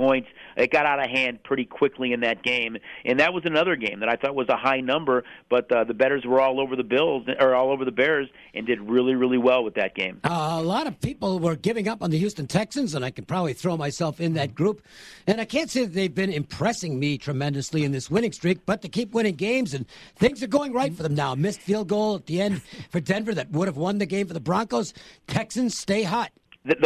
points. It got out of hand pretty quickly in that game, and that was another game that I thought was a high number, but the bettors were all over the Bears, and did really, really well with that game. A lot of people were giving up on the Houston Texans, and I can probably throw myself in that group. And I can't say that they've been impressing me tremendously in this winning streak, but they keep winning games, and things are going right for them now. Missed field goal at the end for Denver that would have won the game for the Broncos. Texans stay hot. They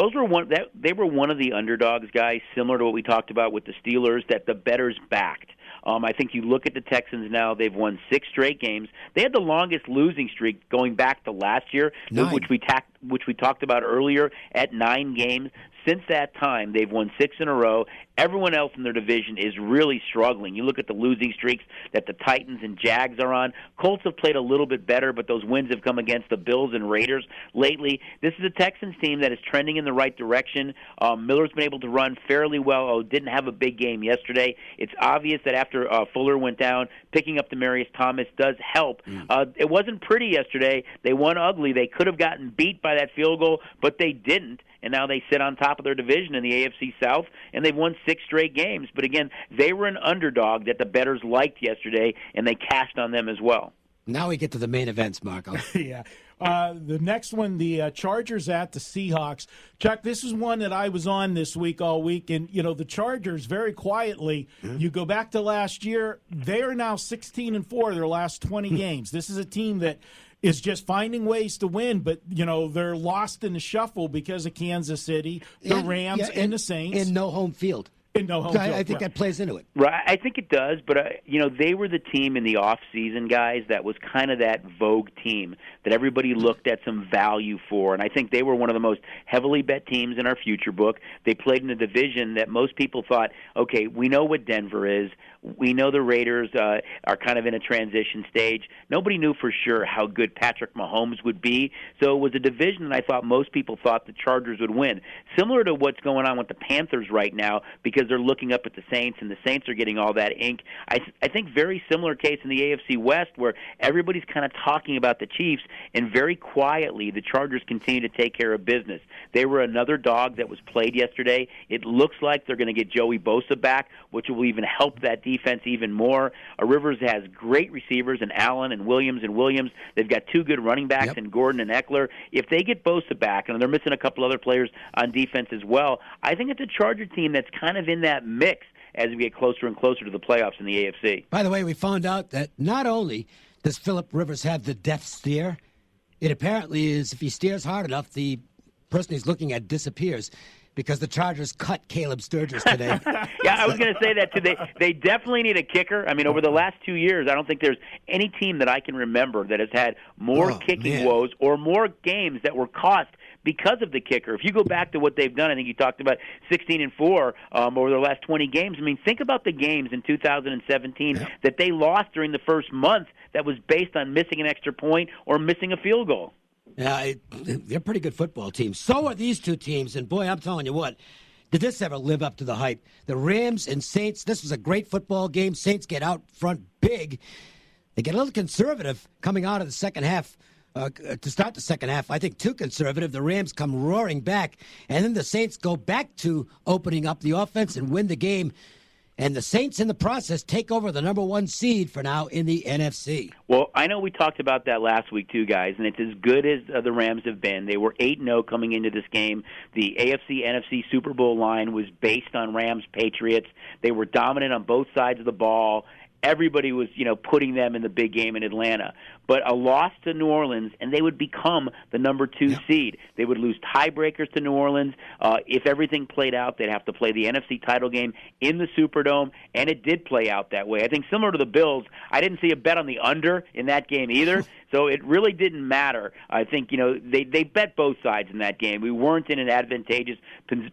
were one of the underdogs, guys, similar to what we talked about with the Steelers, that the bettors backed. I think you look at the Texans now; they've won 6 straight games. They had the longest losing streak going back to last year, which we talked about earlier, at 9 games. Since that time, they've won 6 in a row. Everyone else in their division is really struggling. You look at the losing streaks that the Titans and Jags are on. Colts have played a little bit better, but those wins have come against the Bills and Raiders lately. This is a Texans team that is trending in the right direction. Miller's been able to run fairly well. Didn't have a big game yesterday. It's obvious that after Fuller went down, picking up Demaryius Thomas does help. It wasn't pretty yesterday. They won ugly. They could have gotten beat by that field goal, but they didn't. And now they sit on top of their division in the AFC South, and they've won 6 straight games. But again, they were an underdog that the bettors liked yesterday, and they cashed on them as well. Now we get to the main events, Marco. Yeah. The next one, the Chargers at the Seahawks. Chuck, this is one that I was on this week all week. And, the Chargers, very quietly, you go back to last year, they are now 16-4 their last 20 games. This is a team that is just finding ways to win, but, they're lost in the shuffle because of Kansas City, the Rams, and the Saints. And no home field. I think that plays into it. Right, I think it does, but they were the team in the off-season, guys, that was kind of that vogue team that everybody looked at some value for, and I think they were one of the most heavily bet teams in our future book. They played in a division that most people thought, okay, we know what Denver is. We know the Raiders are kind of in a transition stage. Nobody knew for sure how good Patrick Mahomes would be, so it was a division that I thought most people thought the Chargers would win. Similar to what's going on with the Panthers right now, because they're looking up at the Saints, and the Saints are getting all that ink. I think very similar case in the AFC West, where everybody's kind of talking about the Chiefs, and very quietly the Chargers continue to take care of business. They were another dog that was played yesterday. It looks like they're going to get Joey Bosa back, which will even help that defense even more. Rivers has great receivers in Allen and Williams. They've got 2 good running backs in Gordon and Eckler. If they get Bosa back, and they're missing a couple other players on defense as well, I think it's a Charger team that's kind of in that mix as we get closer and closer to the playoffs in the AFC. By the way, we found out that not only does Phillip Rivers have the death stare, it apparently is, if he stares hard enough, the person he's looking at disappears, because the Chargers cut Caleb Sturgis today. Yeah, I was going to say that too. They definitely need a kicker. I mean, over the last 2 years, I don't think there's any team that I can remember that has had more kicking woes or more games that were cost because of the kicker. If you go back to what they've done, I think you talked about 16-4 over the last 20 games. I mean, think about the games in 2017 that they lost during the first month that was based on missing an extra point or missing a field goal. Yeah, they're a pretty good football team. So are these 2 teams, and boy, I'm telling you what, did this ever live up to the hype? The Rams and Saints, this was a great football game. Saints get out front big. They get a little conservative coming out of the second half. To start the second half, I think too conservative. The Rams come roaring back, and then the Saints go back to opening up the offense and win the game. And the Saints, in the process, take over the number 1 seed for now in the NFC. Well, I know we talked about that last week, too, guys, and it's as good as the Rams have been. They were 8-0 coming into this game. The AFC-NFC Super Bowl line was based on Rams-Patriots. They were dominant on both sides of the ball. Everybody was, putting them in the big game in Atlanta. But a loss to New Orleans, and they would become the number 2 seed. They would lose tiebreakers to New Orleans. If everything played out, they'd have to play the NFC title game in the Superdome, and it did play out that way. I think similar to the Bills, I didn't see a bet on the under in that game either, so it really didn't matter. I think, they bet both sides in that game. We weren't in an advantageous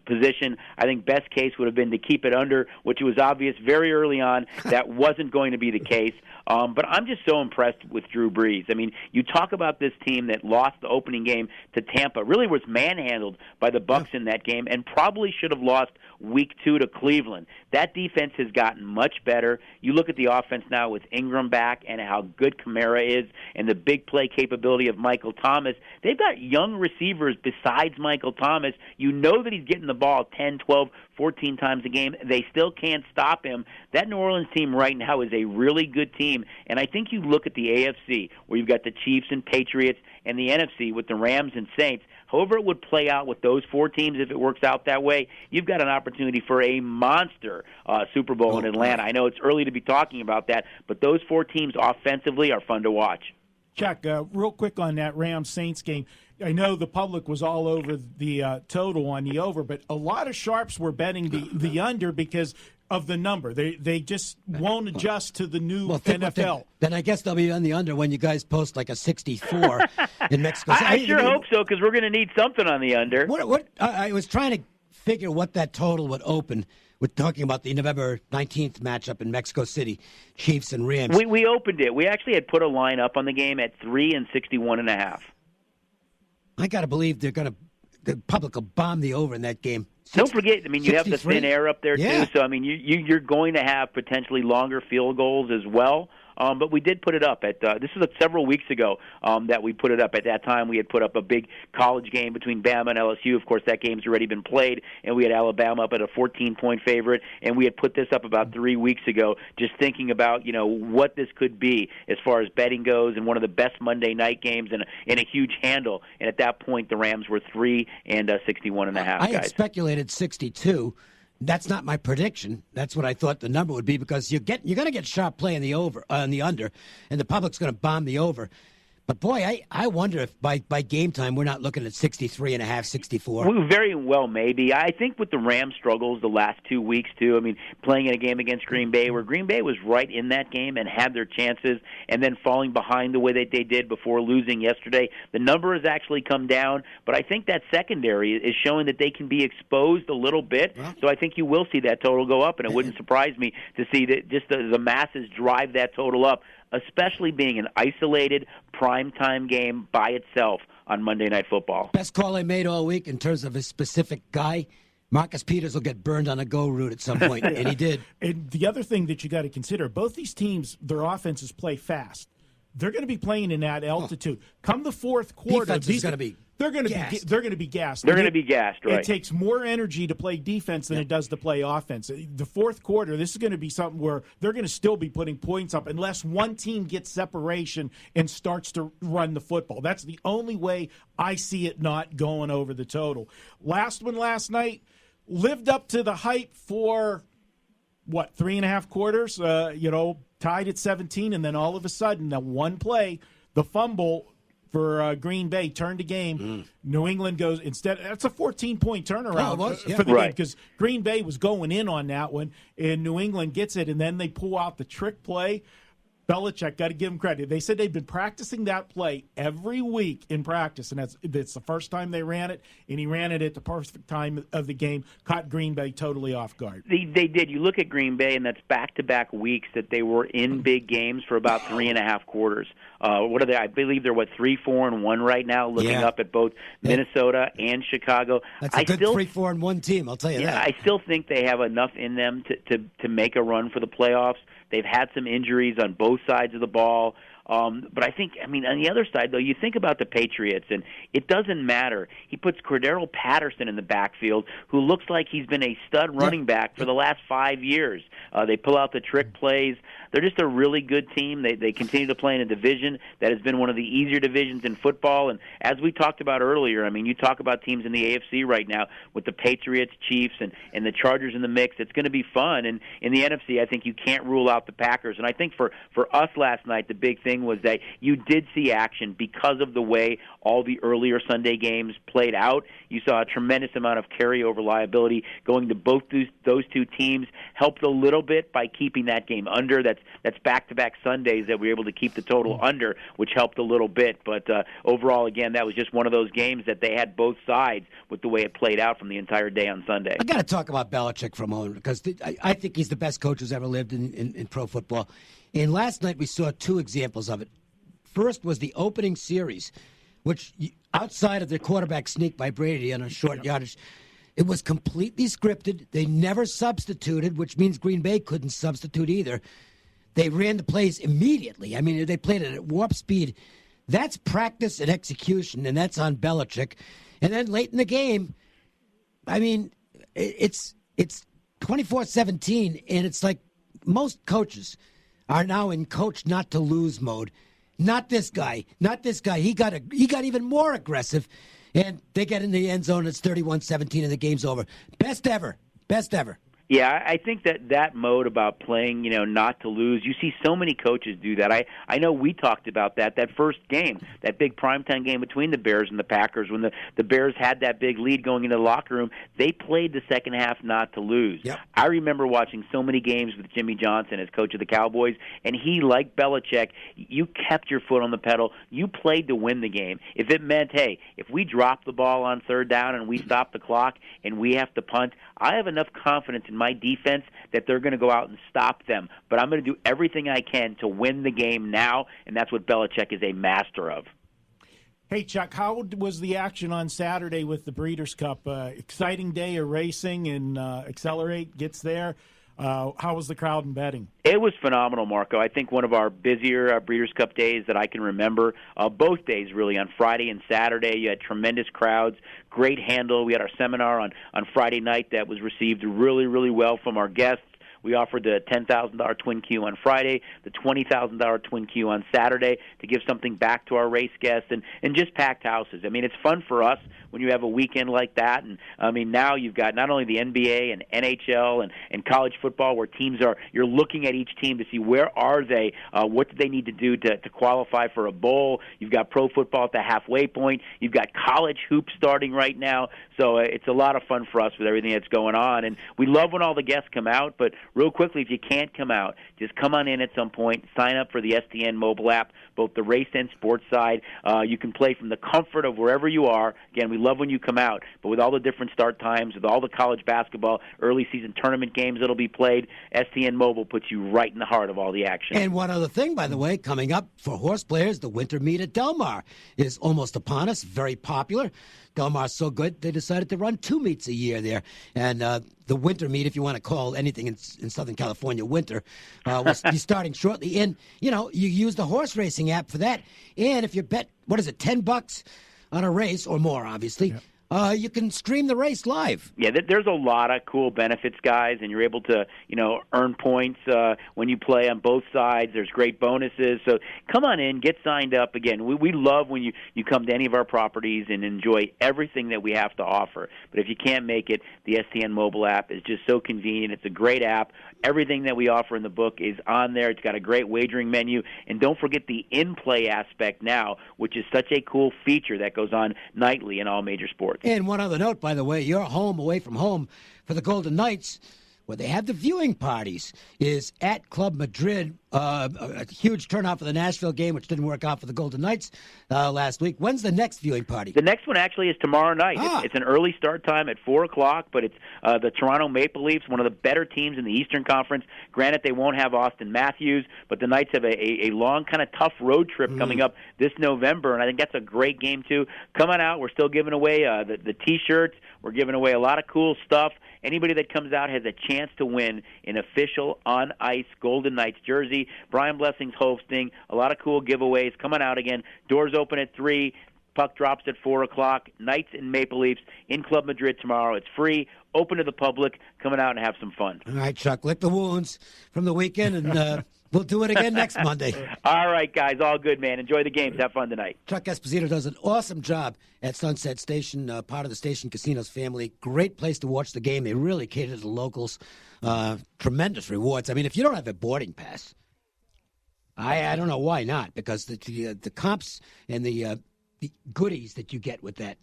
position. I think best case would have been to keep it under, which was obvious very early on that wasn't going to be the case. But I'm just so impressed with Drew Brees. I mean, you talk about this team that lost the opening game to Tampa, really was manhandled by the Bucs in that game, and probably should have lost week 2 to Cleveland. That defense has gotten much better. You look at the offense now with Ingram back and how good Kamara is, and the big play capability of Michael Thomas. They've got young receivers besides Michael Thomas. You know that he's getting the ball 10, 12, 14 times a game. They still can't stop him. That New Orleans team right now is a really good team, and I think you look at the AFC, where you've got the Chiefs and Patriots, and the NFC with the Rams and Saints. However it would play out with those four teams, if it works out that way, you've got an opportunity for a monster Super Bowl in Atlanta. I know it's early to be talking about that, but those four teams offensively are fun to watch. Chuck, real quick on that Rams-Saints game. I know the public was all over the total on the over, but a lot of sharps were betting the under because of the number. They just won't adjust to the new NFL. Then I guess they'll be on the under when you guys post like a 64 in Mexico. I sure hope so, because we're going to need something on the under. What I was trying to figure what that total would open with talking about the November 19th matchup in Mexico City, Chiefs and Rams. We opened it. We actually had put a line up on the game at 3 and 61.5. I got to believe the public will bomb the over in that game. Don't forget, I mean, you have the 63? thin air up there, Yeah. too. So, I mean, you're going to have potentially longer field goals as well. But we did put it up at this was several weeks ago that we put it up. At that time, we had put up a big college game between Bama and LSU. Of course, that game's already been played, and we had Alabama up at a 14-point favorite. And we had put this up about 3 weeks ago, just thinking about what this could be as far as betting goes, and one of the best Monday night games, and a huge handle. And at that point, the Rams were 3 and 61.5. I had speculated 62. That's not my prediction. That's what I thought the number would be, because you're going to get sharp play in the over, on the under, and the public's going to bomb the over. But, boy, I wonder if by game time we're not looking at 63.5, 64. We very well maybe. I think with the Rams' struggles the last 2 weeks, too, I mean, playing in a game against Green Bay, where Green Bay was right in that game and had their chances, and then falling behind the way that they did before losing yesterday, the number has actually come down. But I think that secondary is showing that they can be exposed a little bit. Well, so I think you will see that total go up, and it wouldn't surprise me to see that just the masses drive that total up, especially being an isolated primetime game by itself on Monday Night Football. Best call I made all week in terms of a specific guy. Marcus Peters will get burned on a go route at some point, and he did. And the other thing that you got to consider, both these teams, their offenses play fast. They're going to be playing in that altitude. Come the fourth quarter, defense is going to be they're going to be gassed. They're going to be gassed, right? It takes more energy to play defense than it does to play offense. The fourth quarter, this is going to be something where they're going to still be putting points up unless one team gets separation and starts to run the football. That's the only way I see it not going over the total. Last one last night lived up to the hype for 3.5 quarters, tied at 17, and then all of a sudden, that one play, the fumble for Green Bay turned the game. New England goes instead. That's a 14-point turnaround for the game, because Green Bay was going in on that one, and New England gets it, and then they pull out the trick play. Belichick, got to give him credit. They said they've been practicing that play every week in practice, and it's the first time they ran it, and he ran it at the perfect time of the game, caught Green Bay totally off guard. They did. You look at Green Bay, and that's back-to-back weeks that they were in big games for about 3.5 quarters. What are they? I believe they're 3-4-1 right now, looking up at both Minnesota and Chicago. That's a good 3-4-1 team, I'll tell you that. I still think they have enough in them to make a run for the playoffs. They've had some injuries on both sides of the ball. But I think, on the other side, though, you think about the Patriots, and it doesn't matter. He puts Cordero Patterson in the backfield, who looks like he's been a stud running back for the last 5 years. They pull out the trick plays. They're just a really good team. They continue to play in a division that has been one of the easier divisions in football. And as we talked about earlier, you talk about teams in the AFC right now with the Patriots, Chiefs, and the Chargers in the mix. It's going to be fun. And in the NFC, I think you can't rule out the Packers. And I think for us last night, the big thing was that you did see action because of the way all the earlier Sunday games played out. You saw a tremendous amount of carryover liability going to both those two teams. Helped a little bit by keeping that game under. That's back-to-back Sundays that we were able to keep the total under, which helped a little bit. But overall, again, that was just one of those games that they had both sides with the way it played out from the entire day on Sunday. I got to talk about Belichick for a moment, because I think he's the best coach who's ever lived in pro football. And last night we saw two examples of it. First was the opening series, which outside of the quarterback sneak by Brady on a short yardage, it was completely scripted. They never substituted, which means Green Bay couldn't substitute either. They ran the plays immediately. They played it at warp speed. That's practice and execution, and that's on Belichick. And then late in the game, I mean, it's 24-17, and it's like most coaches are now in coach not to lose mode. Not this guy. He got even more aggressive, and they get in the end zone. It's 31-17, and the game's over. Best ever. Yeah, I think that mode about playing, not to lose, you see so many coaches do that. I know we talked about that first game, that big primetime game between the Bears and the Packers, when the Bears had that big lead going into the locker room. They played the second half not to lose. Yep. I remember watching so many games with Jimmy Johnson as coach of the Cowboys, and he, like Belichick, you kept your foot on the pedal. You played to win the game. If it meant, hey, if we drop the ball on third down and we stop the clock and we have to punt, I have enough confidence in my defense that they're going to go out and stop them. But I'm going to do everything I can to win the game now, and that's what Belichick is a master of. Hey, Chuck, how was the action on Saturday with the Breeders' Cup? Exciting day of racing, and Accelerate gets there. How was the crowd and betting? It was phenomenal, Marco. I think one of our busier Breeders' Cup days that I can remember. Both days, really, on Friday and Saturday. You had tremendous crowds, great handle. We had our seminar on Friday night that was received really, really well from our guests. We offered the $10,000 Twin Q on Friday, the $20,000 Twin Q on Saturday to give something back to our race guests, and just packed houses. I mean, it's fun for us when you have a weekend like that. And, I mean, now you've got not only the NBA and NHL and college football where you're looking at each team to see where are they, what do they need to do to qualify for a bowl. You've got pro football at the halfway point. You've got college hoops starting right now. So it's a lot of fun for us with everything that's going on. And we love when all the guests come out, but real quickly, if you can't come out, just come on in at some point. Sign up for the STN mobile app, both the race and sports side. You can play from the comfort of wherever you are. Again, we love when you come out, but with all the different start times, with all the college basketball, early season tournament games that'll be played, STN Mobile puts you right in the heart of all the action. And one other thing, by the way, coming up for horse players, the winter meet at Del Mar is almost upon us, very popular. Del Mar's so good, they decided to run 2 meets a year there. And the winter meet, if you want to call anything in Southern California winter, will be starting shortly. And, you use the horse racing app for that. And if you bet, $10 on a race, or more, obviously, yeah, you can stream the race live. Yeah, there's a lot of cool benefits, guys, and you're able to, earn points when you play on both sides. There's great bonuses. So come on in, get signed up. Again, we love when you come to any of our properties and enjoy everything that we have to offer. But if you can't make it, the STN mobile app is just so convenient. It's a great app. Everything that we offer in the book is on there. It's got a great wagering menu. And don't forget the in-play aspect now, which is such a cool feature that goes on nightly in all major sports. And one other note, by the way, your home away from home for the Golden Knights, where they have the viewing parties, is at Club Madrid. A huge turnout for the Nashville game, which didn't work out for the Golden Knights last week. When's the next viewing party? The next one actually is tomorrow night. It's an early start time at 4 o'clock, but it's the Toronto Maple Leafs, one of the better teams in the Eastern Conference. Granted, they won't have Austin Matthews, but the Knights have a long, kind of tough road trip coming up this November, and I think that's a great game, too. Come on out. We're still giving away the T-shirts. We're giving away a lot of cool stuff. Anybody that comes out has a chance to win an official on-ice Golden Knights jersey. Brian Blessing's hosting. A lot of cool giveaways. Come on out again. Doors open at 3. Puck drops at 4 o'clock. Knights and Maple Leafs in Club Madrid tomorrow. It's free, open to the public. Coming out and have some fun. All right, Chuck. Lick the wounds from the weekend, and we'll do it again next Monday. All right, guys. All good, man. Enjoy the games. Have fun tonight. Chuck Esposito does an awesome job at Sunset Station, part of the Station Casinos family. Great place to watch the game. They really cater to the locals. Tremendous rewards. I mean, if you don't have a boarding pass, I don't know why not, because the comps and the goodies that you get with that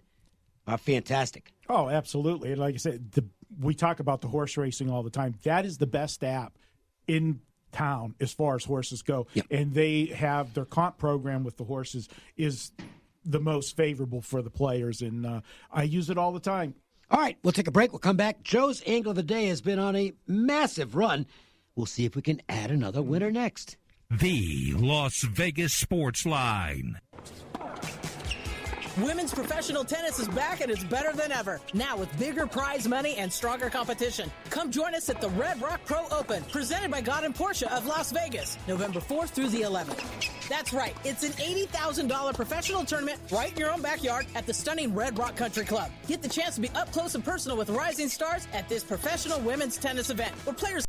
are fantastic. Oh, absolutely. And like I said, we talk about the horse racing all the time. That is the best app in town as far as horses go. Yep. And they have their comp program with the horses is the most favorable for the players, and I use it all the time. All right, we'll take a break. We'll come back. Joe's Angle of the Day has been on a massive run. We'll see if we can add another winner next. The Las Vegas Sportsline. Women's professional tennis is back and it's better than ever. Now with bigger prize money and stronger competition. Come join us at the Red Rock Pro Open, presented by God and Porsche of Las Vegas, November 4th through the 11th. That's right. It's an $80,000 professional tournament right in your own backyard at the stunning Red Rock Country Club. Get the chance to be up close and personal with rising stars at this professional women's tennis event where players